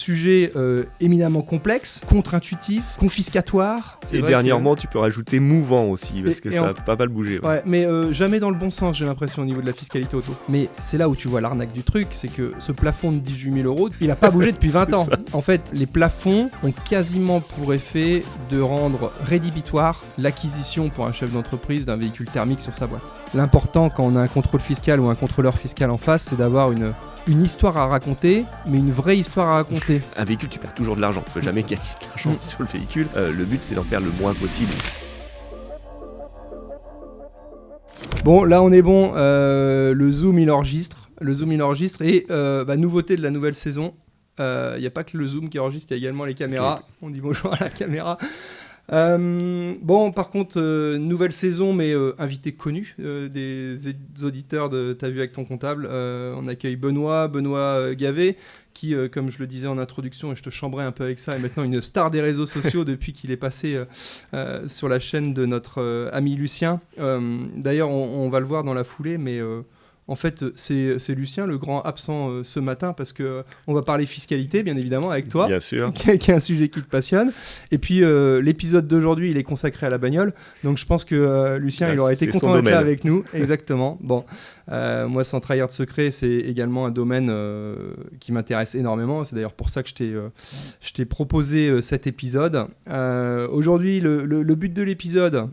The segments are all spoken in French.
Sujet éminemment complexe, contre-intuitif, confiscatoire. Et dernièrement, tu peux rajouter mouvant aussi, parce que ça a pas mal bougé. Ouais, mais jamais dans le bon sens, j'ai l'impression, au niveau de la fiscalité auto. Mais c'est là où tu vois l'arnaque du truc, c'est que ce plafond de 18 000 €, il a pas bougé depuis 20 ans. En fait, les plafonds ont quasiment pour effet de rendre rédhibitoire l'acquisition pour un chef d'entreprise d'un véhicule thermique sur sa boîte. L'important quand on a un contrôle fiscal ou un contrôleur fiscal en face, c'est d'avoir une histoire à raconter, mais une vraie histoire à raconter. Un véhicule, tu perds toujours de l'argent. Tu peux jamais gagner de l'argent sur le véhicule. Le but, c'est d'en perdre le moins possible. Bon, là, on est bon. Le Zoom, il enregistre. Et nouveauté de la nouvelle saison. Il n'y a pas que le Zoom qui enregistre, il y a également les caméras. Okay. On dit bonjour à la caméra. Par contre, nouvelle saison, mais invité connu des auditeurs de T'as vu avec ton comptable. On accueille Benoît Gavet, qui, comme je le disais en introduction, et je te chambrais un peu avec ça, est maintenant une star des réseaux sociaux depuis qu'il est passé sur la chaîne de notre ami Lucien. D'ailleurs, on va le voir dans la foulée, mais... En fait, c'est Lucien, le grand absent ce matin, parce qu'on va parler fiscalité, bien évidemment, avec toi. Bien sûr. Qui est un sujet qui te passionne. Et puis, l'épisode d'aujourd'hui, il est consacré à la bagnole. Donc, je pense que Lucien, il aurait été content d'être là avec nous. Exactement. Bon, moi, sans trahir de secret, c'est également un domaine qui m'intéresse énormément. C'est d'ailleurs pour ça que je t'ai proposé cet épisode. Aujourd'hui, le but de l'épisode,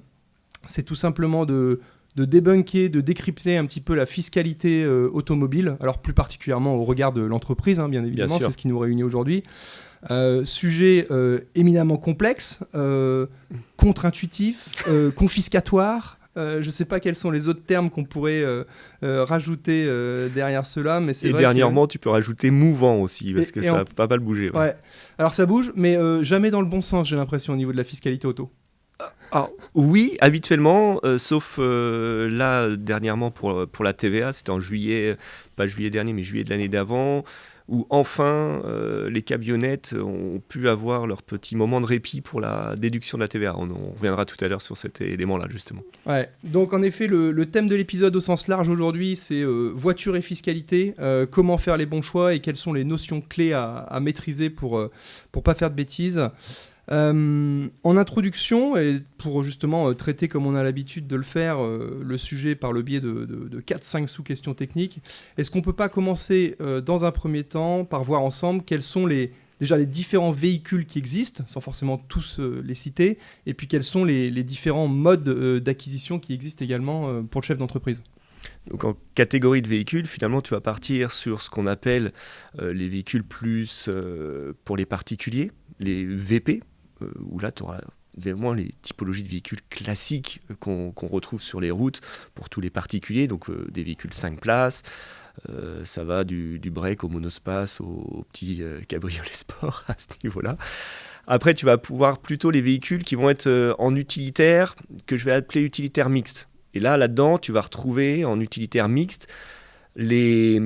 c'est tout simplement de débunker, de décrypter un petit peu la fiscalité automobile, alors plus particulièrement au regard de l'entreprise, bien évidemment, c'est ce qui nous réunit aujourd'hui. Sujet éminemment complexe, contre-intuitif, confiscatoire. Je ne sais pas quels sont les autres termes qu'on pourrait rajouter derrière cela, mais c'est vrai dernièrement, tu peux rajouter mouvant aussi, parce que ça a pas mal bougé. Ouais. Alors ça bouge, mais jamais dans le bon sens, j'ai l'impression, au niveau de la fiscalité auto. Alors, oui, habituellement, sauf là, dernièrement pour la TVA, c'était en juillet, pas juillet dernier, mais juillet de l'année d'avant, où enfin, les camionnettes ont pu avoir leur petit moment de répit pour la déduction de la TVA. On reviendra tout à l'heure sur cet élément-là, justement. Ouais, donc en effet, le thème de l'épisode au sens large aujourd'hui, c'est voiture et fiscalité, comment faire les bons choix et quelles sont les notions clés à maîtriser pour pas faire de bêtises. En introduction, et pour justement traiter comme on a l'habitude de le faire, le sujet par le biais de 4-5 sous-questions techniques, est-ce qu'on ne peut pas commencer dans un premier temps par voir ensemble quels sont déjà les différents véhicules qui existent, sans forcément tous les citer, et puis quels sont les différents modes d'acquisition qui existent également pour le chef d'entreprise. Donc en catégorie de véhicules, finalement, tu vas partir sur ce qu'on appelle les véhicules plus pour les particuliers, les VP, où là, tu auras vraiment les typologies de véhicules classiques qu'on retrouve sur les routes pour tous les particuliers, donc des véhicules 5 places, ça va du break au monospace au petit cabriolet sport à ce niveau-là. Après, tu vas pouvoir plutôt les véhicules qui vont être en utilitaire, que je vais appeler utilitaire mixte. Et là-dedans, tu vas retrouver en utilitaire mixte les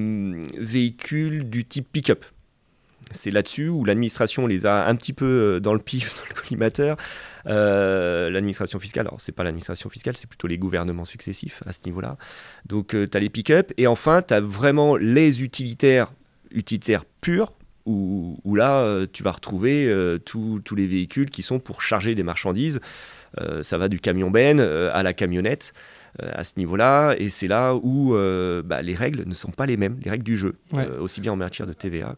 véhicules du type pick-up. C'est là-dessus où l'administration les a un petit peu dans le pif, dans le collimateur. L'administration fiscale, alors c'est pas l'administration fiscale, c'est plutôt les gouvernements successifs à ce niveau-là. Donc tu as les pick-up et enfin tu as vraiment les utilitaires purs où là tu vas retrouver tous les véhicules qui sont pour charger des marchandises. Ça va du camion-ben à la camionnette. À ce niveau-là, et c'est là où les règles ne sont pas les mêmes, les règles du jeu, aussi bien en matière de TVA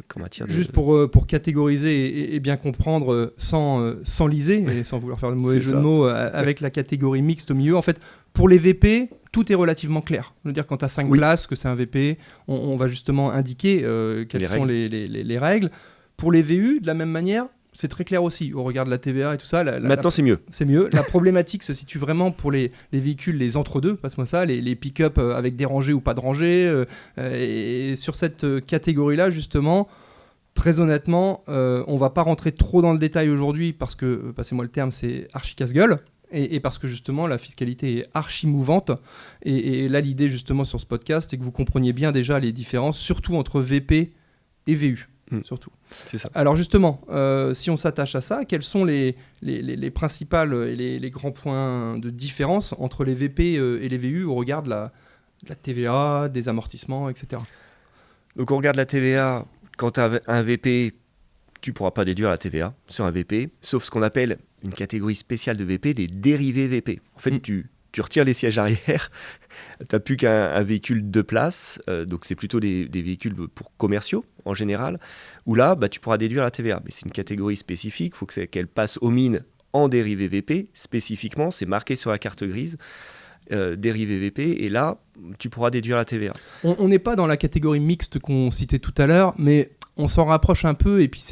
qu'en matière de... Juste pour catégoriser et bien comprendre sans liser, et sans vouloir faire le mauvais jeu de mots, avec la catégorie mixte au milieu, en fait, pour les VP, tout est relativement clair. Je veux dire, quand tu as 5 places, que c'est un VP, on va justement indiquer quelles sont les règles. Pour les VU, de la même manière, c'est très clair aussi, au regard de la TVA et tout ça. Maintenant, c'est mieux. C'est mieux. La problématique se situe vraiment pour les véhicules, les entre-deux, passe-moi ça, les pick-up avec des rangées ou pas de rangées. Et sur cette catégorie-là, justement, très honnêtement, on va pas rentrer trop dans le détail aujourd'hui parce que, passez-moi le terme, c'est archi casse-gueule. Et parce que justement la fiscalité est archi mouvante et là l'idée justement sur ce podcast c'est que vous compreniez bien déjà les différences surtout entre VP et VU. Surtout. C'est ça. Alors justement, si on s'attache à ça, quels sont les principales et les grands points de différence entre les VP et les VU au regard de la TVA, des amortissements, etc. Donc on regarde la TVA quand tu as un VP, tu ne pourras pas déduire la TVA sur un VP, sauf ce qu'on appelle une catégorie spéciale de VP, des dérivés VP. En fait, tu retires les sièges arrière, tu n'as plus qu'un véhicule 2 places, donc c'est plutôt des véhicules pour commerciaux en général, où là, tu pourras déduire la TVA. Mais c'est une catégorie spécifique, il faut qu'elle passe aux mines en dérivé VP, spécifiquement, c'est marqué sur la carte grise, dérivé VP, et là, tu pourras déduire la TVA. On n'est pas dans la catégorie mixte qu'on citait tout à l'heure, mais on s'en rapproche un peu, et puis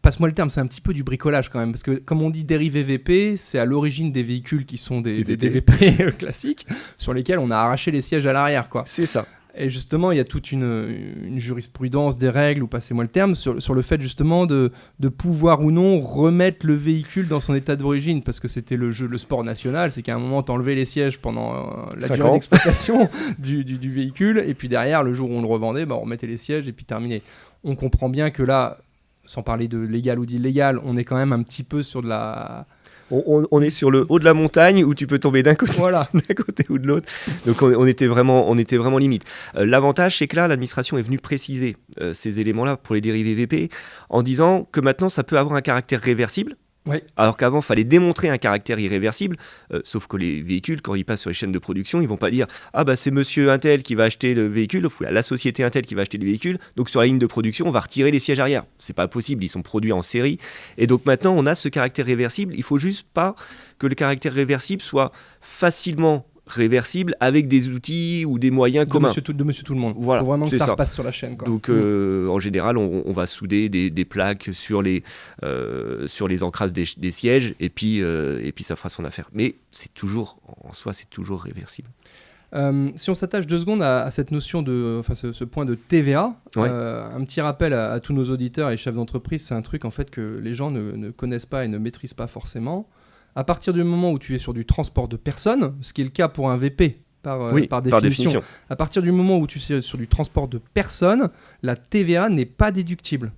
passe-moi le terme, c'est un petit peu du bricolage quand même, parce que comme on dit dérivé VP, c'est à l'origine des véhicules qui sont des VP classiques, sur lesquels on a arraché les sièges à l'arrière, quoi. C'est ça. Et justement, il y a toute une jurisprudence, des règles, ou passez-moi le terme, sur le fait justement de pouvoir ou non remettre le véhicule dans son état d'origine, parce que c'était le sport national, c'est qu'à un moment, t'enlevais les sièges pendant la durée d'exploitation du véhicule, et puis derrière, le jour où on le revendait, on remettait les sièges, et puis terminé. On comprend bien que là, sans parler de légal ou d'illégal, on est quand même un petit peu sur de la... On est sur le haut de la montagne où tu peux tomber d'un côté, d'un côté ou de l'autre. Donc on était vraiment limite. L'avantage, c'est que là, l'administration est venue préciser ces éléments-là pour les dérivés VP en disant que maintenant, ça peut avoir un caractère réversible. Oui. Alors qu'avant, il fallait démontrer un caractère irréversible, sauf que les véhicules, quand ils passent sur les chaînes de production, ils ne vont pas dire « Ah c'est monsieur Intel qui va acheter le véhicule, ou la société Intel qui va acheter le véhicule, donc sur la ligne de production, on va retirer les sièges arrière. » C'est pas possible, ils sont produits en série. Et donc maintenant, on a ce caractère réversible. Il faut juste pas que le caractère réversible soit facilement réversible avec des outils ou des moyens communs. De monsieur tout le monde. Voilà, il faut vraiment que ça repasse sur la chaîne, quoi. Donc en général, on va souder des plaques sur les encrasses des sièges et puis ça fera son affaire. Mais c'est toujours réversible. Si on s'attache 2 secondes à cette notion ce point de TVA, un petit rappel à tous nos auditeurs et chefs d'entreprise, c'est un truc en fait que les gens ne connaissent pas et ne maîtrisent pas forcément. À partir du moment où tu es sur du transport de personnes, ce qui est le cas pour un VP par définition, à partir du moment où tu es sur du transport de personnes, la TVA n'est pas déductible.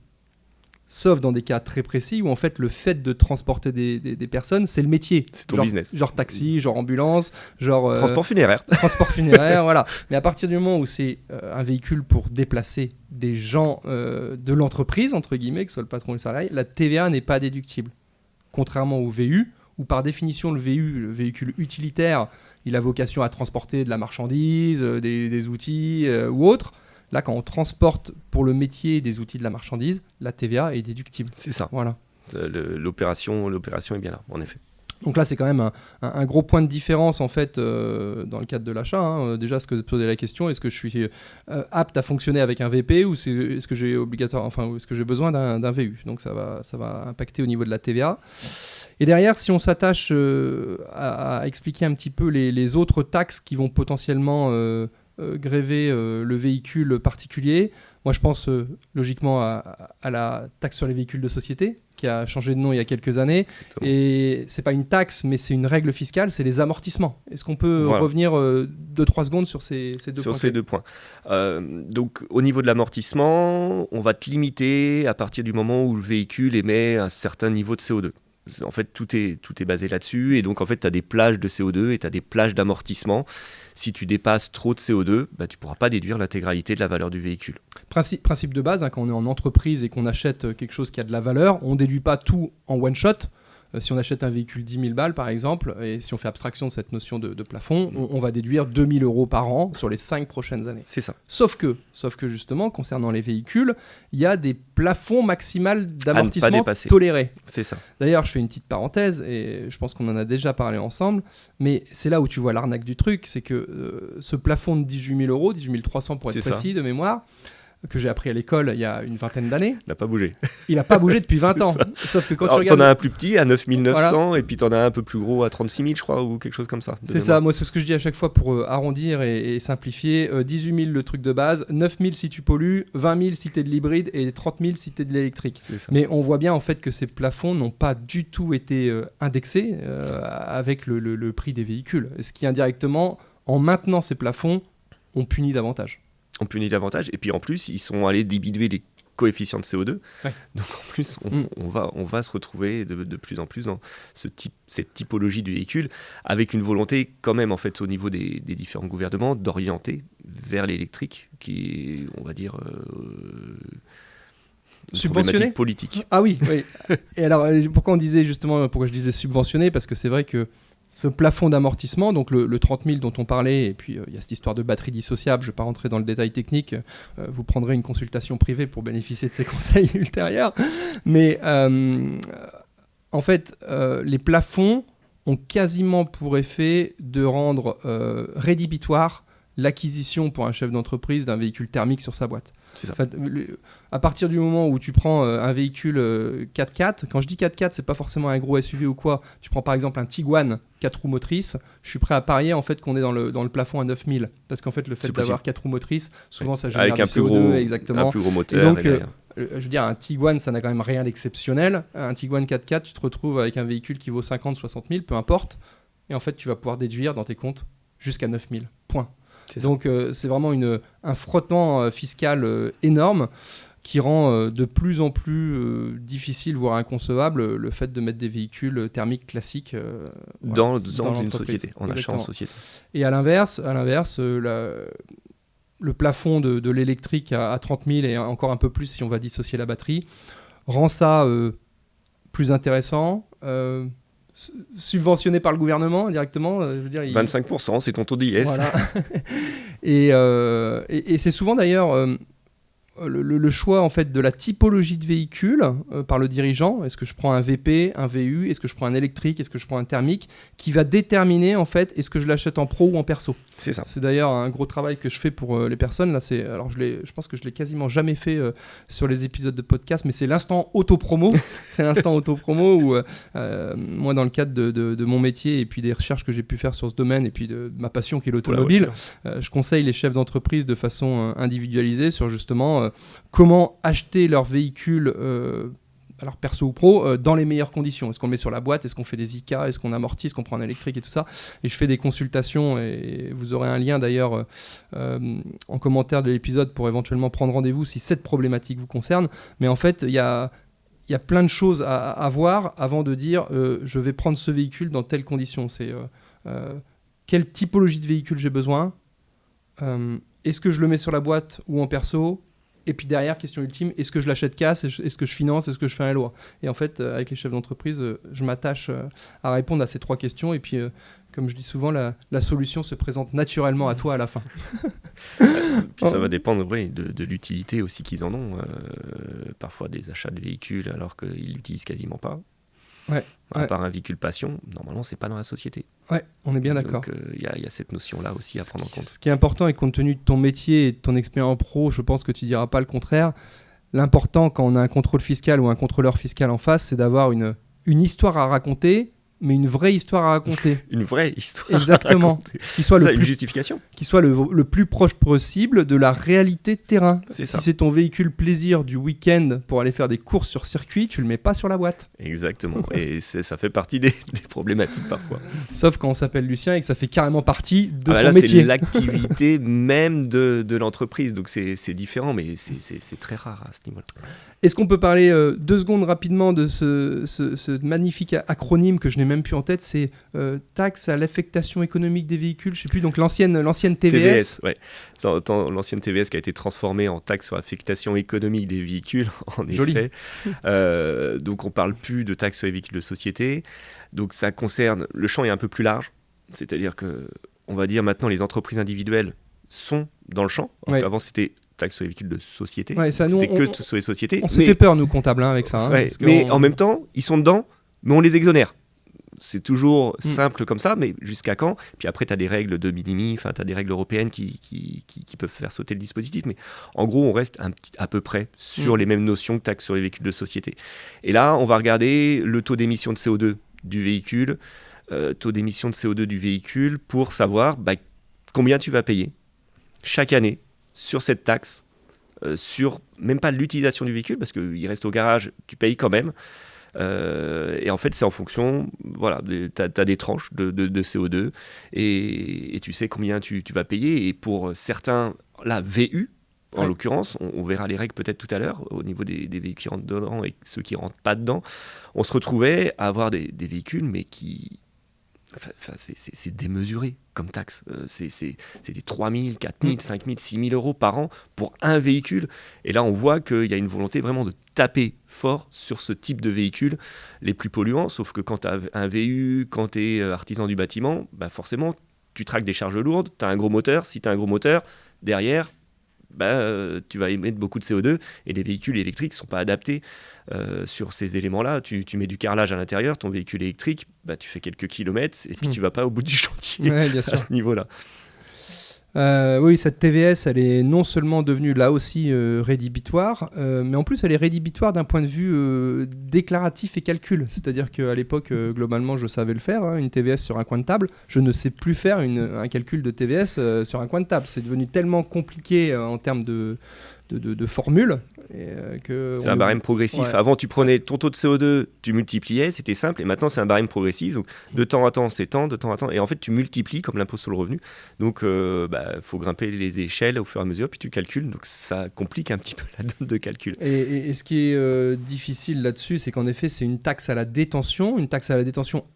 Sauf dans des cas très précis où en fait le fait de transporter des personnes, c'est le métier. C'est ton business. Genre taxi, genre ambulance, genre... transport funéraire. Transport funéraire, voilà. Mais à partir du moment où c'est un véhicule pour déplacer des gens de l'entreprise, entre guillemets, que ce soit le patron ou le salarié, la TVA n'est pas déductible. Contrairement au VU, où par définition le VU, le véhicule utilitaire, il a vocation à transporter de la marchandise, des outils ou autre. Là, quand on transporte pour le métier des outils de la marchandise, la TVA est déductible. C'est ça. Voilà. L'opération est bien là, en effet. Donc là, c'est quand même un gros point de différence en fait dans le cadre de l'achat. Déjà, se poser la question, est-ce que je suis apte à fonctionner avec un VP ou est-ce que j'ai besoin d'un VU? Donc ça va impacter au niveau de la TVA. Et derrière, si on s'attache à expliquer un petit peu les autres taxes qui vont potentiellement gréver le véhicule particulier, moi je pense logiquement à la taxe sur les véhicules de société qui a changé de nom il y a quelques années. Exactement. Et c'est pas une taxe mais c'est une règle fiscale, c'est les amortissements. Est-ce qu'on peut revenir 2-3 secondes sur ces deux points? Sur ces 2 points. Donc au niveau de l'amortissement, on va te limiter à partir du moment où le véhicule émet un certain niveau de CO2. En fait, tout est basé là-dessus. Et donc, en fait, tu as des plages de CO2 et tu as des plages d'amortissement. Si tu dépasses trop de CO2, tu ne pourras pas déduire l'intégralité de la valeur du véhicule. Principe de base, quand on est en entreprise et qu'on achète quelque chose qui a de la valeur, on ne déduit pas tout en one shot. Si on achète un véhicule 10 000 balles, par exemple, et si on fait abstraction de cette notion de plafond, on va déduire 2 000 € par an sur les 5 prochaines années. C'est ça. Sauf que justement, concernant les véhicules, il y a des plafonds maximaux d'amortissement tolérés. C'est ça. D'ailleurs, je fais une petite parenthèse, et je pense qu'on en a déjà parlé ensemble, mais c'est là où tu vois l'arnaque du truc, c'est que ce plafond de 18 000 €, 18 300 pour être précis de mémoire, que j'ai appris à l'école il y a une vingtaine d'années. Il n'a pas bougé. Il n'a pas bougé depuis 20 ans. Sauf que quand tu regardes... T'en as un plus petit à 9 900 et puis t'en as un peu plus gros à 36 000, je crois, ou quelque chose comme ça. C'est ça, moi c'est ce que je dis à chaque fois pour arrondir et simplifier. 18 000 le truc de base, 9 000 si tu pollues, 20 000 si t'es de l'hybride et 30 000 si t'es de l'électrique. Mais on voit bien en fait que ces plafonds n'ont pas du tout été indexés avec le prix des véhicules. Ce qui indirectement, en maintenant ces plafonds, on punit davantage. Et puis en plus, ils sont allés diminuer coefficient de CO2. Ouais. Donc en plus, on va se retrouver de plus en plus dans cette typologie du véhicule, avec une volonté quand même, en fait, au niveau des différents gouvernements, d'orienter vers l'électrique, qui est, on va dire... subventionné politique. Ah oui. Et alors, pourquoi je disais subventionné ? Parce que c'est vrai que ce plafond d'amortissement, donc le 30 000 dont on parlait, et puis il y a cette histoire de batterie dissociable, je ne vais pas rentrer dans le détail technique, vous prendrez une consultation privée pour bénéficier de ces conseils ultérieurs. Mais en fait, les plafonds ont quasiment pour effet de rendre rédhibitoire l'acquisition pour un chef d'entreprise d'un véhicule thermique sur sa boîte. C'est ça. En fait, à partir du moment où tu prends un véhicule 4x4, quand je dis 4x4, c'est pas forcément un gros SUV ou quoi, tu prends par exemple un Tiguan 4 roues motrices, je suis prêt à parier en fait qu'on est dans le plafond à 9000, parce qu'en fait le fait d'avoir 4 roues motrices, souvent ça génère avec du CO2, exactement. Un plus gros moteur. Et donc, je veux dire, un Tiguan, ça n'a quand même rien d'exceptionnel. Un Tiguan 4x4, tu te retrouves avec un véhicule qui vaut 50, 60 000, peu importe, et en fait tu vas pouvoir déduire dans tes comptes jusqu'à 9000, point. Donc c'est vraiment un frottement fiscal énorme qui rend de plus en plus difficile, voire inconcevable, le fait de mettre des véhicules thermiques classiques dans une société, en achat en société. Et à l'inverse, le plafond de l'électrique à 30 000 et encore un peu plus si on va dissocier la batterie, rend ça plus intéressant. Subventionné par le gouvernement directement, je veux dire, 25%, c'est ton taux d'IS. Voilà. et c'est souvent d'ailleurs le choix en fait de la typologie de véhicule par le dirigeant. Est-ce que je prends un VP, un VU, est-ce que je prends un électrique, est-ce que je prends un thermique, qui va déterminer en fait est-ce que je l'achète en pro ou en perso. C'est ça. C'est d'ailleurs un gros travail que je fais pour les personnes. Là, alors je pense que je l'ai quasiment jamais fait sur les épisodes de podcast, mais c'est l'instant auto-promo. C'est l'instant auto-promo où moi, dans le cadre de mon métier et puis des recherches que j'ai pu faire sur ce domaine et puis de ma passion qui est l'automobile, je conseille les chefs d'entreprise de façon individualisée sur justement comment acheter leur véhicule, alors perso ou pro, dans les meilleures conditions. Est-ce qu'on le met sur la boîte ? Est-ce qu'on fait des IK ? Est-ce qu'on amortit ? Est-ce qu'on prend un électrique et tout ça ? Et je fais des consultations et vous aurez un lien d'ailleurs en commentaire de l'épisode pour éventuellement prendre rendez-vous si cette problématique vous concerne. Mais en fait, il y a plein de choses à voir avant de dire je vais prendre ce véhicule dans telles conditions. C'est quelle typologie de véhicule j'ai besoin ? Est-ce que je le mets sur la boîte ou en perso ? Et puis derrière, question ultime, est-ce que je l'achète cash ? Est-ce que je finance ? Est-ce que je fais un LOA ? Et en fait, avec les chefs d'entreprise, je m'attache à répondre à ces 3 questions. Et puis, comme je dis souvent, la solution se présente naturellement à toi à la fin. Puis ça va dépendre de l'utilité aussi qu'ils en ont. Parfois des achats de véhicules alors qu'ils l'utilisent quasiment pas. À part un véhicule passion, normalement, c'est pas dans la société. Ouais, on est bien d'accord. Donc, il y a cette notion-là aussi à prendre en compte. Ce qui est important, et compte tenu de ton métier et de ton expérience pro, je pense que tu diras pas le contraire. L'important, quand on a un contrôle fiscal ou un contrôleur fiscal en face, c'est d'avoir une histoire à raconter, mais une vraie histoire à raconter. Une vraie histoire. Exactement. À raconter. Qui soit une justification. Qui soit le plus proche possible de la réalité de terrain. C'est ça. Si c'est ton véhicule plaisir du week-end pour aller faire des courses sur circuit, tu le mets pas sur la boîte. Exactement. Et ça fait partie des problématiques parfois. Sauf quand on s'appelle Lucien et que ça fait carrément partie de son là, métier. C'est l'activité même de l'entreprise. Donc c'est différent, mais c'est très rare à ce niveau-là. Est-ce qu'on peut parler 2 secondes rapidement de ce magnifique acronyme que je n'ai même plus en tête, c'est taxe à l'affectation économique des véhicules, je sais plus, donc l'ancienne TVS. Ouais. L'ancienne TVS qui a été transformée en taxe sur l'affectation économique des véhicules, en Joli. effet. Donc on parle plus de taxe sur les véhicules de société. Donc ça concerne, le champ est un peu plus large, c'est-à-dire que on va dire maintenant les entreprises individuelles sont dans le champ. Avant c'était taxe sur les véhicules de société. C'était que sur les sociétés. On s'est fait peur, nous, comptables, avec ça. Mais en même temps, ils sont dedans, mais on les exonère. C'est toujours simple comme ça, mais jusqu'à quand ? Puis après, tu as des règles de minimis, tu as des règles européennes qui peuvent faire sauter le dispositif. Mais en gros, on reste à peu près sur les mêmes notions que taxe sur les véhicules de société. Et là, on va regarder le taux d'émission de CO2 du véhicule, pour savoir combien tu vas payer chaque année sur cette taxe, sur même pas l'utilisation du véhicule, parce qu'il reste au garage, tu payes quand même. Et en fait, c'est en fonction, voilà, tu as des tranches de CO2 et tu sais combien tu vas payer. Et pour certains, la VU, En l'occurrence, on verra les règles peut-être tout à l'heure, au niveau des véhicules qui rentrent dedans et ceux qui ne rentrent pas dedans. On se retrouvait à avoir des véhicules, mais qui... Enfin, c'est démesuré comme taxe. C'est des 3 000, 4 000, 5 000, 6 000 euros par an pour un véhicule. Et là, on voit qu'il y a une volonté vraiment de taper fort sur ce type de véhicules les plus polluants. Sauf que quand tu as un VU, quand tu es artisan du bâtiment, bah forcément, tu traques des charges lourdes, tu as un gros moteur. Si tu as un gros moteur, derrière... tu vas émettre beaucoup de CO2 et les véhicules électriques ne sont pas adaptés sur ces éléments-là. Tu mets du carrelage à l'intérieur, ton véhicule électrique, tu fais quelques kilomètres et puis tu ne vas pas au bout du chantier bien sûr. À ce niveau-là. Oui, cette TVS, elle est non seulement devenue là aussi rédhibitoire, mais en plus elle est rédhibitoire d'un point de vue déclaratif et calcul. C'est-à-dire qu'à l'époque, globalement, je savais le faire, une TVS sur un coin de table. Je ne sais plus faire un calcul de TVS sur un coin de table. C'est devenu tellement compliqué en termes de formules. C'est un barème progressif. Ouais. Avant, tu prenais ton taux de CO2, tu multipliais, c'était simple, et maintenant c'est un barème progressif. Donc de temps à temps, c'est tant, de temps à temps, et en fait tu multiplies comme l'impôt sur le revenu. Donc faut grimper les échelles au fur et à mesure, puis tu calcules. Donc ça complique un petit peu la donne de calcul. Et ce qui est difficile là-dessus, c'est qu'en effet, c'est une taxe à la détention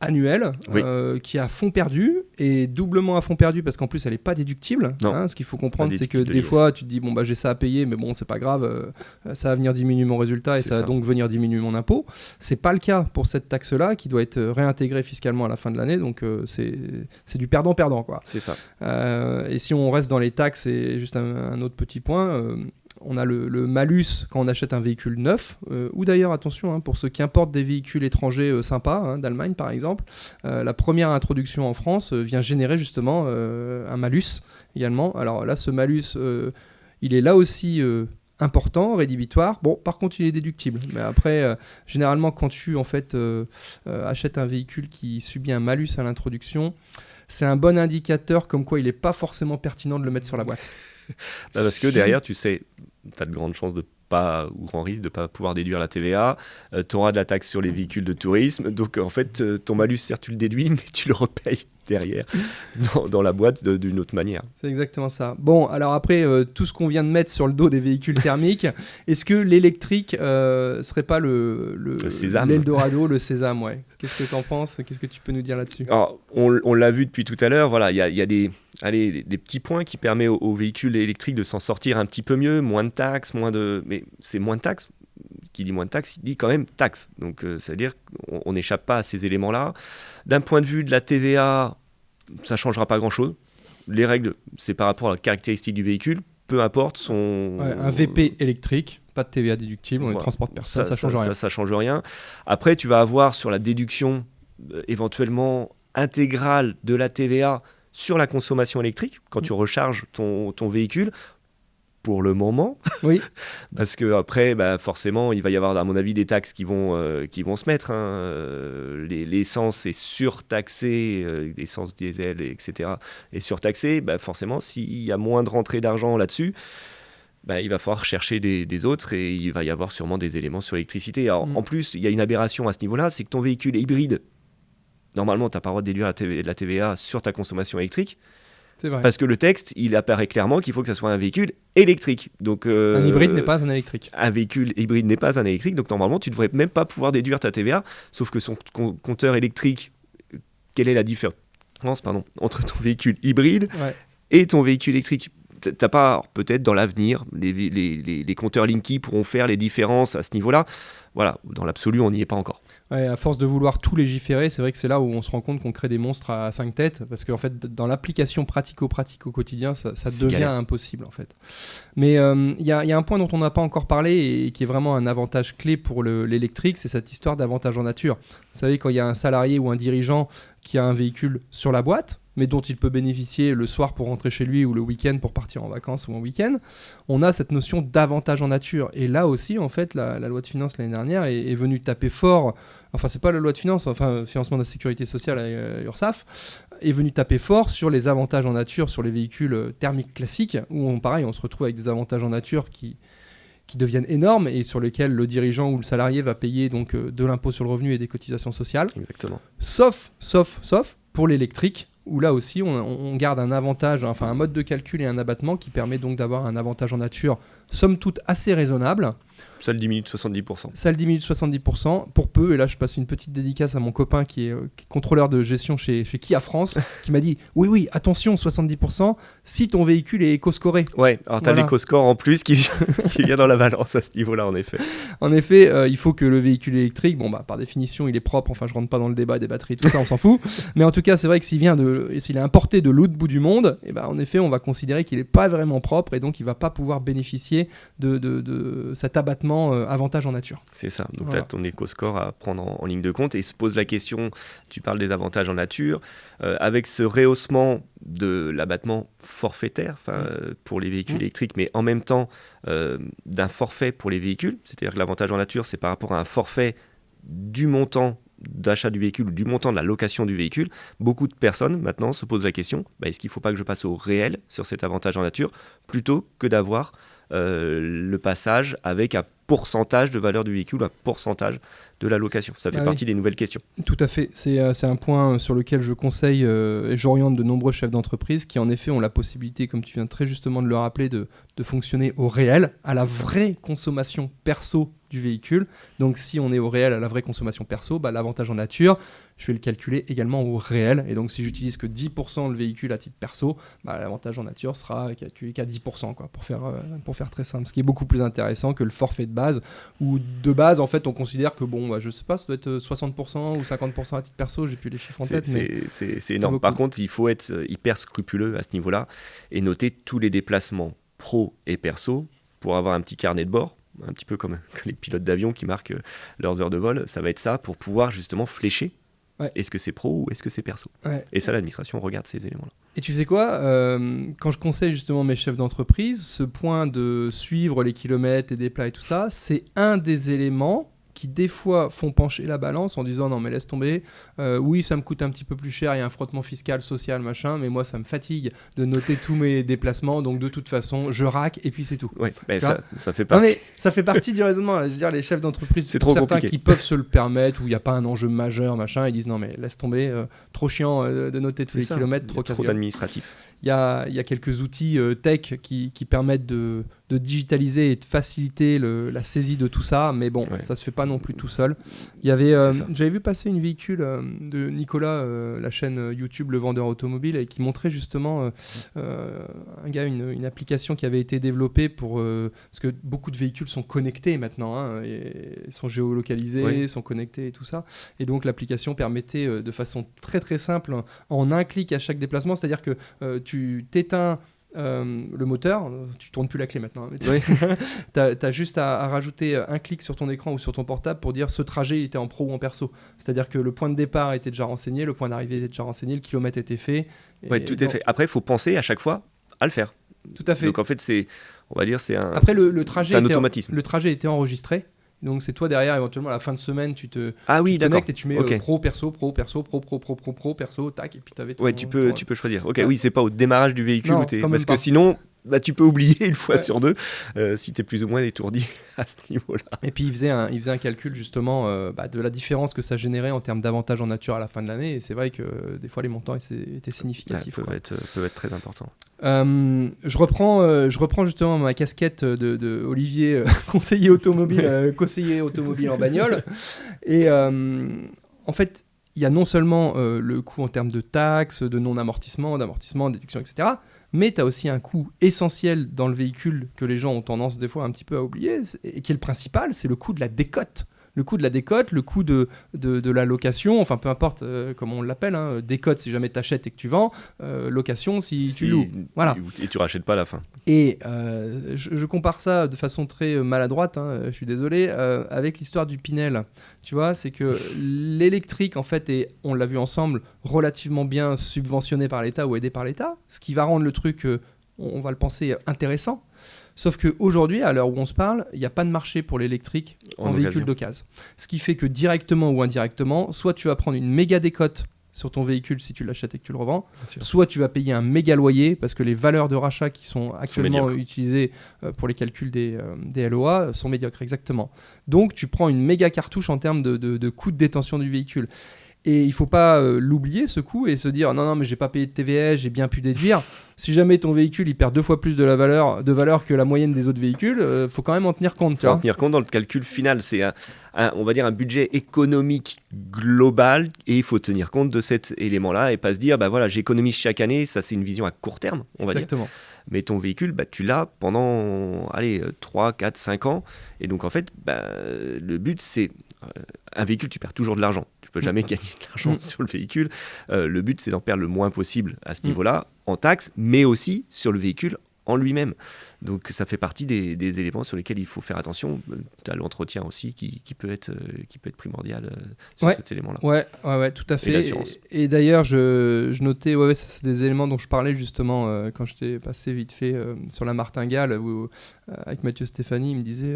annuelle, oui. Qui est à fond perdu, et doublement à fond perdu parce qu'en plus elle n'est pas déductible. Ce qu'il faut comprendre, c'est que des fois tu te dis j'ai ça à payer, mais bon, c'est pas grave. Ça va venir diminuer mon résultat et ça va donc venir diminuer mon impôt. C'est pas le cas pour cette taxe-là qui doit être réintégrée fiscalement à la fin de l'année, donc c'est du perdant-perdant, quoi. C'est ça. Et si on reste dans les taxes, et juste un autre petit point, on a le malus quand on achète un véhicule neuf, ou d'ailleurs, attention, pour ceux qui importent des véhicules étrangers sympas, d'Allemagne par exemple, la première introduction en France vient générer justement un malus également. Alors là, ce malus, il est là aussi... important, rédhibitoire. Bon, par contre, il est déductible. Mais après, généralement, quand tu achètes un véhicule qui subit un malus à l'introduction, c'est un bon indicateur comme quoi il n'est pas forcément pertinent de le mettre sur la boîte. Parce que derrière, tu sais, tu as de grandes chances ou grand risque de ne pas pouvoir déduire la TVA. Tu auras de la taxe sur les véhicules de tourisme. Donc, en fait, ton malus, certes, tu le déduis, mais tu le repayes derrière dans la boîte d'une autre manière. C'est exactement ça. Bon, alors après, tout ce qu'on vient de mettre sur le dos des véhicules thermiques, est-ce que l'électrique serait pas l'Eldorado, le sésame, ouais. Qu'est-ce que tu en penses ? Qu'est-ce que tu peux nous dire là-dessus ? Alors, on l'a vu depuis tout à l'heure, voilà, il y a des petits points qui permettent aux véhicules électriques de s'en sortir un petit peu mieux, moins de taxes, mais c'est moins de taxes. Qui dit moins de taxes, il dit quand même taxes. Donc, c'est-à-dire qu'on n'échappe pas à ces éléments-là. D'un point de vue de la TVA, ça ne changera pas grand-chose. Les règles, c'est par rapport à la caractéristique du véhicule, peu importe son... Ouais, un VP électrique, pas de TVA déductible, on transporte personne, ça ne change rien. Ça ne change rien. Après, tu vas avoir sur la déduction éventuellement intégrale de la TVA sur la consommation électrique, quand tu recharges ton véhicule, pour le moment, oui. Parce que après, forcément, il va y avoir, à mon avis, des taxes qui vont se mettre. L'essence est surtaxée, l'essence diesel, etc. est surtaxée. Forcément, s'il y a moins de rentrée d'argent là-dessus, il va falloir chercher des autres et il va y avoir sûrement des éléments sur l'électricité. Alors, en plus, il y a une aberration à ce niveau-là, c'est que ton véhicule est hybride. Normalement, tu n'as pas le droit de déduire la TVA sur ta consommation électrique. C'est vrai. Parce que le texte, il apparaît clairement qu'il faut que ça soit un véhicule électrique. Donc, un hybride n'est pas un électrique. Un véhicule hybride n'est pas un électrique, donc normalement, tu ne devrais même pas pouvoir déduire ta TVA, sauf que son compteur électrique, quelle est la différence entre ton véhicule hybride et ton véhicule électrique ? T'as pas, peut-être dans l'avenir, les compteurs Linky pourront faire les différences à ce niveau-là. Voilà, dans l'absolu, on n'y est pas encore. Ouais, à force de vouloir tout légiférer, c'est vrai que c'est là où on se rend compte qu'on crée des monstres à 5 têtes, parce qu'en fait, dans l'application pratico-pratique au quotidien, ça devient galère. Impossible, en fait. Mais il y a un point dont on n'a pas encore parlé et qui est vraiment un avantage clé pour l'électrique, c'est cette histoire d'avantage en nature. Vous savez, quand il y a un salarié ou un dirigeant qui a un véhicule sur la boîte, mais dont il peut bénéficier le soir pour rentrer chez lui ou le week-end pour partir en vacances ou en week-end, on a cette notion d'avantage en nature. Et là aussi, en fait, la loi de finances l'année dernière est venue taper fort, enfin, c'est pas la loi de finances, enfin, financement de la sécurité sociale à URSSAF, est venue taper fort sur les avantages en nature sur les véhicules thermiques classiques, où on se retrouve avec des avantages en nature qui deviennent énormes et sur lesquels le dirigeant ou le salarié va payer donc de l'impôt sur le revenu et des cotisations sociales. Exactement. Sauf pour l'électrique, où là aussi on garde un avantage, enfin un mode de calcul et un abattement qui permet donc d'avoir un avantage en nature somme toute assez raisonnable. Ça le diminue de 70%. Ça le diminue de 70% pour peu, et là je passe une petite dédicace à mon copain qui est contrôleur de gestion chez Kia France, qui m'a dit oui, attention, 70% si ton véhicule est éco-scoré. Ouais, alors t'as l'éco-score en plus qui vient dans la balance à ce niveau-là, en effet. En effet, il faut que le véhicule électrique, par définition il est propre, enfin je rentre pas dans le débat des batteries, tout ça on s'en fout, mais en tout cas c'est vrai que s'il est importé de l'autre bout du monde, et en effet on va considérer qu'il est pas vraiment propre et donc il va pas pouvoir bénéficier de cet abattement avantage en nature. C'est ça, donc tu as ton éco-score à prendre en ligne de compte et se pose la question, tu parles des avantages en nature, avec ce rehaussement de l'abattement forfaitaire pour les véhicules électriques, mais en même temps d'un forfait pour les véhicules, c'est-à-dire que l'avantage en nature c'est par rapport à un forfait du montant d'achat du véhicule ou du montant de la location du véhicule. Beaucoup de personnes maintenant se posent la question, est-ce qu'il ne faut pas que je passe au réel sur cet avantage en nature plutôt que d'avoir le passage avec un pourcentage de valeur du véhicule, un pourcentage de la location. Ça fait partie des nouvelles questions. Tout à fait. C'est un point sur lequel je conseille et j'oriente de nombreux chefs d'entreprise qui en effet ont la possibilité, comme tu viens très justement de le rappeler, de fonctionner au réel, à la vraie consommation perso du véhicule. Donc si on est au réel, à la vraie consommation perso, l'avantage en nature, je vais le calculer également au réel. Et donc si j'utilise que 10% le véhicule à titre perso, l'avantage en nature sera calculé qu'à 10%, pour faire très simple. Ce qui est beaucoup plus intéressant que le forfait de base, où de base en fait on considère que je sais pas, ça doit être 60% ou 50% à titre perso, j'ai plus les chiffres en tête. C'est énorme. Par contre, il faut être hyper scrupuleux à ce niveau-là et noter tous les déplacements pro et perso pour avoir un petit carnet de bord, un petit peu comme les pilotes d'avion qui marquent leurs heures de vol. Ça va être ça pour pouvoir justement flécher. Ouais. Est-ce que c'est pro ou est-ce que c'est perso ? Et ça, l'administration regarde ces éléments-là. Et tu sais quoi, quand je conseille justement mes chefs d'entreprise, ce point de suivre les kilomètres, les déplats et tout ça, c'est un des éléments qui des fois font pencher la balance en disant non mais laisse tomber, oui ça me coûte un petit peu plus cher, il y a un frottement fiscal, social, machin, mais moi ça me fatigue de noter tous mes déplacements, donc de toute façon je rack et puis c'est tout. Ouais, ça fait partie. Non, mais ça fait partie du raisonnement, je veux dire les chefs d'entreprise, c'est trop certains compliqué. Qui peuvent se le permettre, où il n'y a pas un enjeu majeur, machin, ils disent non mais laisse tomber, trop chiant de noter tous les kilomètres, trop d'administratif. Il y a quelques outils tech qui permettent de digitaliser et de faciliter la saisie de tout ça, mais bon, ça se fait pas non plus tout seul. Il y avait, j'avais vu passer une véhicule de Nicolas, la chaîne YouTube Le Vendeur Automobile, et qui montrait justement un gars, une application qui avait été développée parce que beaucoup de véhicules sont connectés maintenant, et sont géolocalisés, sont connectés et tout ça, et donc l'application permettait de façon très très simple, en un clic à chaque déplacement, c'est-à-dire que tu t'éteins le moteur, tu tournes plus la clé maintenant, t'as juste à rajouter un clic sur ton écran ou sur ton portable pour dire ce trajet il était en pro ou en perso, c'est-à-dire que le point de départ était déjà renseigné, le point d'arrivée était déjà renseigné, le kilomètre était fait. Tout est fait. Après il faut penser à chaque fois à le faire. Tout à fait. Donc en fait on va dire c'est un. Après le trajet, c'est un automatisme. Le trajet était enregistré. Donc c'est toi derrière, éventuellement à la fin de semaine, tu te connectes et tu mets pro, perso, pro, perso, pro, perso, tac, et puis t'avais ton... tu peux choisir. Oui, c'est pas au démarrage du véhicule, non, parce que sinon, tu peux oublier une fois sur deux si t'es plus ou moins étourdi à ce niveau-là. Et puis il faisait un calcul justement de la différence que ça générait en termes d'avantages en nature à la fin de l'année, et c'est vrai que des fois les montants étaient significatifs. Peuvent être très importants. Je reprends justement ma casquette de Olivier, conseiller automobile en bagnole. Et en fait, il y a non seulement le coût en termes de taxes, de non-amortissement, d'amortissement, de déduction, etc. Mais tu as aussi un coût essentiel dans le véhicule que les gens ont tendance des fois un petit peu à oublier, et qui est le principal, c'est le coût de la décote. Le coût de la décote, le coût de la location, enfin peu importe comment on l'appelle, décote si jamais tu achètes et que tu vends, location si tu loues. Voilà. Et tu rachètes pas à la fin. Et je compare ça de façon très maladroite, je suis désolé, avec l'histoire du Pinel. Tu vois, c'est que l'électrique, en fait, est, on l'a vu ensemble, relativement bien subventionné par l'État ou aidé par l'État, ce qui va rendre le truc, on va le penser, intéressant. Sauf qu'aujourd'hui, à l'heure où on se parle, il n'y a pas de marché pour l'électrique en véhicule d'occasion. Ce qui fait que directement ou indirectement, soit tu vas prendre une méga décote sur ton véhicule si tu l'achètes et que tu le revends, soit tu vas payer un méga loyer parce que les valeurs de rachat qui sont actuellement utilisées pour les calculs des LOA sont médiocres, exactement. Donc tu prends une méga cartouche en termes de coût de détention du véhicule. Et il ne faut pas l'oublier, ce coût, et se dire non, mais j'ai pas payé de TVS, j'ai bien pu déduire. Si jamais ton véhicule il perd 2 fois plus de valeur que la moyenne des autres véhicules, faut quand même en tenir compte. Il faut en tenir compte dans le calcul final. C'est on va dire un budget économique global, et il faut tenir compte de cet élément-là et pas se dire voilà, j'économise chaque année. Ça, c'est une vision à court terme, on va dire. Mais ton véhicule, tu l'as pendant 3, 4, 5 ans. Et donc, en fait, le but, c'est... un véhicule, tu perds toujours de l'argent. Tu peux jamais gagner de l'argent sur le véhicule. Le but, c'est d'en perdre le moins possible à ce niveau-là, en taxes, mais aussi sur le véhicule en lui-même. Donc ça fait partie des éléments sur lesquels il faut faire attention. Tu as l'entretien aussi qui peut être primordial sur cet élément-là. Ouais, tout à fait. Et l'assurance. Et d'ailleurs, je notais, ça, c'est des éléments dont je parlais justement quand j'étais passé vite fait sur la martingale où, avec Mathieu Stéphanie, il me disait,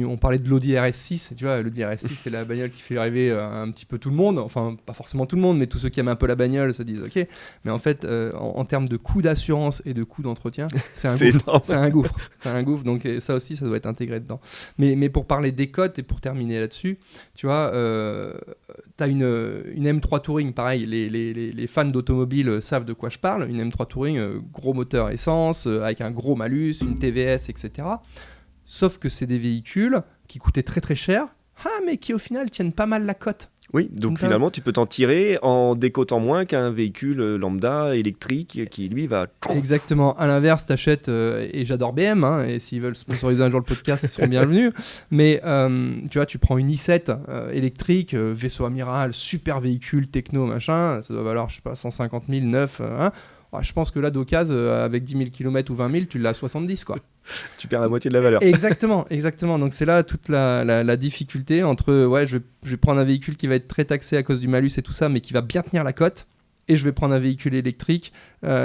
on parlait de l'Audi RS6, et tu vois, l'Audi RS6 c'est la bagnole qui fait rêver un petit peu tout le monde, enfin pas forcément tout le monde, mais tous ceux qui aiment un peu la bagnole se disent ok, mais en fait en termes de coût d'assurance et de coût d'entretien, c'est un gouffre. C'est un gouffre, donc ça aussi, ça doit être intégré dedans. Mais pour parler des cotes et pour terminer là-dessus, tu vois, tu as une M3 Touring, pareil, les fans d'automobile savent de quoi je parle. Une M3 Touring, gros moteur essence, avec un gros malus, une TVS, etc. Sauf que c'est des véhicules qui coûtaient très très cher, mais qui au final tiennent pas mal la cote. Oui, donc finalement, tu peux t'en tirer en décotant moins qu'un véhicule lambda électrique qui, lui, va... Exactement. À l'inverse, t'achètes, et j'adore BM, et s'ils veulent sponsoriser un jour le podcast, ils seront bienvenus. Mais tu vois, tu prends une i7 électrique, vaisseau amiral, super véhicule, techno, machin, ça doit valoir, je sais pas, 150 000, neuf, je pense que là, d'occasion, avec 10 000 km ou 20 000, tu l'as à 70, quoi. Tu perds la moitié de la valeur. Exactement. Donc c'est là toute la difficulté entre, je vais prendre un véhicule qui va être très taxé à cause du malus et tout ça, mais qui va bien tenir la cote, et je vais prendre un véhicule électrique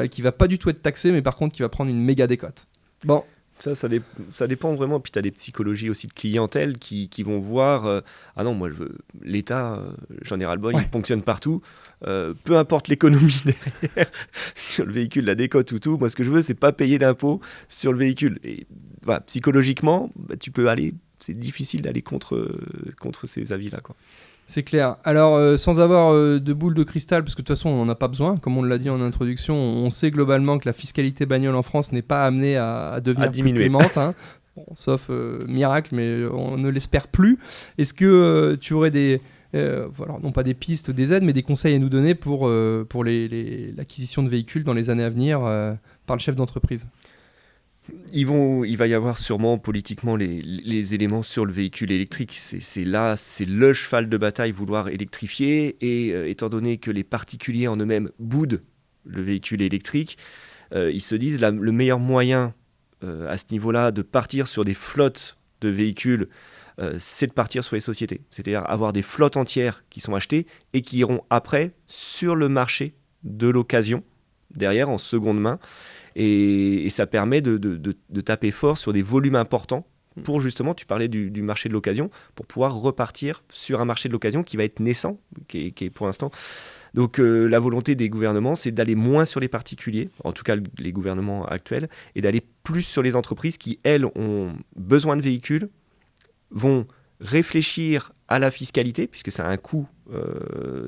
qui va pas du tout être taxé, mais par contre qui va prendre une méga décote. Bon. Ça dépend vraiment. Puis tu as des psychologies aussi de clientèle qui vont voir ah non, moi je veux l'État, j'en ai ras-le-bol, il fonctionne partout. Peu importe l'économie derrière, sur le véhicule, la décote ou tout, moi ce que je veux, c'est pas payer d'impôts sur le véhicule. Et psychologiquement, tu peux aller, c'est difficile d'aller contre ces avis-là, quoi. C'est clair. Alors, sans avoir de boule de cristal, parce que de toute façon, on n'en a pas besoin, comme on l'a dit en introduction, on sait globalement que la fiscalité bagnole en France n'est pas amenée à devenir plus clémente, sauf miracle, mais on ne l'espère plus. Est-ce que tu aurais non pas des pistes, des aides, mais des conseils à nous donner pour l'acquisition de véhicules dans les années à venir par le chef d'entreprise ? Il va y avoir sûrement politiquement les éléments sur le véhicule électrique. C'est le cheval de bataille, vouloir électrifier. Et étant donné que les particuliers en eux-mêmes boudent le véhicule électrique, ils se disent le meilleur moyen à ce niveau-là de partir sur des flottes de véhicules, c'est de partir sur les sociétés. C'est-à-dire avoir des flottes entières qui sont achetées et qui iront après sur le marché de l'occasion, derrière en seconde main. Et ça permet de taper fort sur des volumes importants pour justement, tu parlais du marché de l'occasion, pour pouvoir repartir sur un marché de l'occasion qui va être naissant, qui est pour l'instant. Donc la volonté des gouvernements, c'est d'aller moins sur les particuliers, en tout cas les gouvernements actuels, et d'aller plus sur les entreprises qui, elles, ont besoin de véhicules, vont réfléchir à la fiscalité, puisque ça a un coût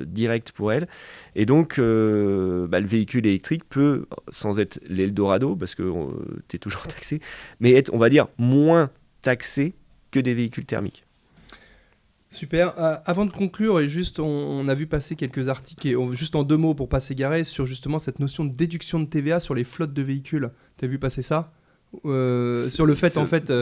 direct pour elles. Et donc, le véhicule électrique peut, sans être l'Eldorado, parce que tu es toujours taxé, mais être, on va dire, moins taxé que des véhicules thermiques. Super. Avant de conclure, et juste, on a vu passer quelques articles, et juste en 2 mots pour pas s'égarer, sur justement cette notion de déduction de TVA sur les flottes de véhicules. Tu as vu passer ça ? Sur le fait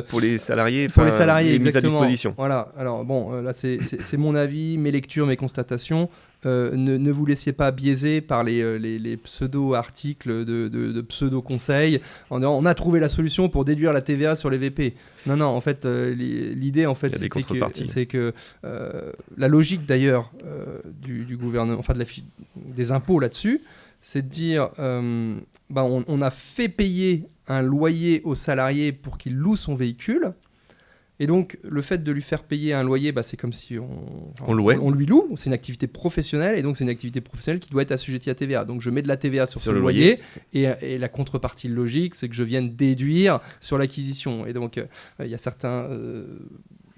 pour les salariés, les mises à disposition. Voilà. Alors bon, là c'est mon avis, mes lectures, mes constatations. Ne vous laissiez pas biaiser par les pseudo-articles de pseudo-conseils en disant on a trouvé la solution pour déduire la TVA sur les VP. Non, en fait, l'idée en fait c'est que la logique d'ailleurs du gouvernement, enfin des impôts là-dessus, c'est de dire on a fait payer un loyer au salarié pour qu'il loue son véhicule. Et donc, le fait de lui faire payer un loyer, c'est comme si on lui loue. C'est une activité professionnelle, et donc c'est une activité professionnelle qui doit être assujettie à TVA. Donc, je mets de la TVA sur ce loyer, et la contrepartie logique, c'est que je vienne déduire sur l'acquisition. Et donc, il y a certains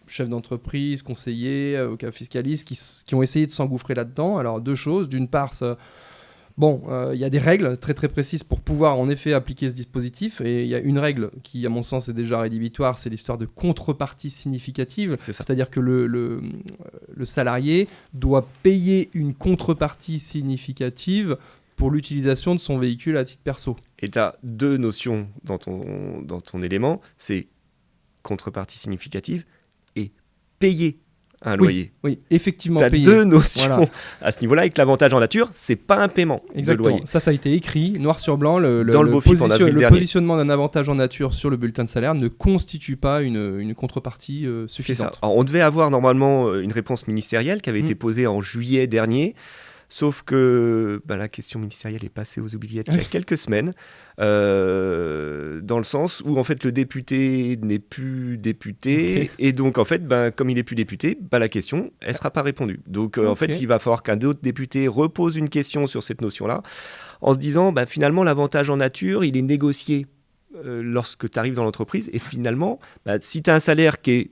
chefs d'entreprise, conseillers, avocats fiscalistes qui ont essayé de s'engouffrer là-dedans. Alors, deux choses. D'une part, il y a des règles très très précises pour pouvoir en effet appliquer ce dispositif, et il y a une règle qui à mon sens est déjà rédhibitoire, c'est l'histoire de contrepartie significative, c'est-à-dire que le salarié doit payer une contrepartie significative pour l'utilisation de son véhicule à titre perso. Et tu as deux notions dans ton élément, c'est contrepartie significative et payer un loyer. Oui, effectivement. Tu as deux notions à ce niveau-là, et que l'avantage en nature, c'est pas un paiement. Exactement. De loyer. Ça a été écrit noir sur blanc. Dans le positionnement d'un avantage en nature sur le bulletin de salaire ne constitue pas une contrepartie suffisante. C'est ça. Alors, on devait avoir normalement une réponse ministérielle qui avait été posée en juillet dernier. Sauf que la question ministérielle est passée aux oubliettes il y a quelques semaines, dans le sens où en fait le député n'est plus député, et donc en fait comme il n'est plus député, la question elle sera pas répondue. Donc en fait il va falloir qu'un autre député repose une question sur cette notion-là, en se disant finalement l'avantage en nature il est négocié lorsque tu arrives dans l'entreprise, et finalement si tu as un salaire qui est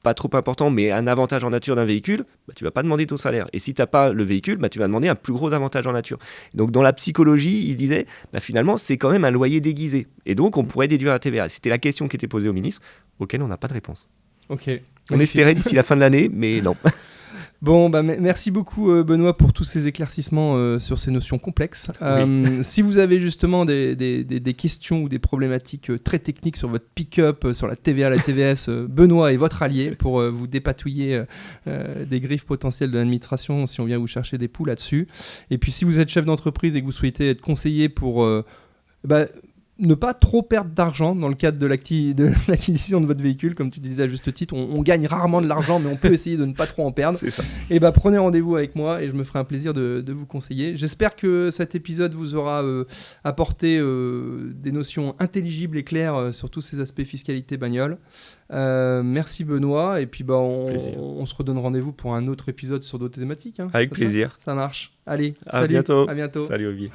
pas trop important, mais un avantage en nature d'un véhicule, tu vas pas demander ton salaire. Et si tu n'as pas le véhicule, tu vas demander un plus gros avantage en nature. Donc dans la psychologie, il se disait, finalement, c'est quand même un loyer déguisé. Et donc, on pourrait déduire la TVA. C'était la question qui était posée au ministre, auquel on n'a pas de réponse. Ok. On espérait d'ici la fin de l'année, mais non. Bon, merci beaucoup Benoît pour tous ces éclaircissements sur ces notions complexes. Si vous avez justement des questions ou des problématiques très techniques sur votre pick-up, sur la TVA, la TVS, Benoît est votre allié pour vous dépatouiller des griffes potentielles de l'administration si on vient vous chercher des poux là-dessus. Et puis si vous êtes chef d'entreprise et que vous souhaitez être conseiller pour ne pas trop perdre d'argent dans le cadre de l'acquisition de votre véhicule, comme tu disais à juste titre, on gagne rarement de l'argent, mais on peut essayer de ne pas trop en perdre. C'est ça. Et prenez rendez-vous avec moi et je me ferai un plaisir de vous conseiller. J'espère que cet épisode vous aura apporté des notions intelligibles et claires sur tous ces aspects fiscalité bagnole. Merci Benoît, et puis on se redonne rendez-vous pour un autre épisode sur d'autres thématiques. Avec plaisir. Ça marche. Allez, à bientôt. À bientôt. Salut Olivier.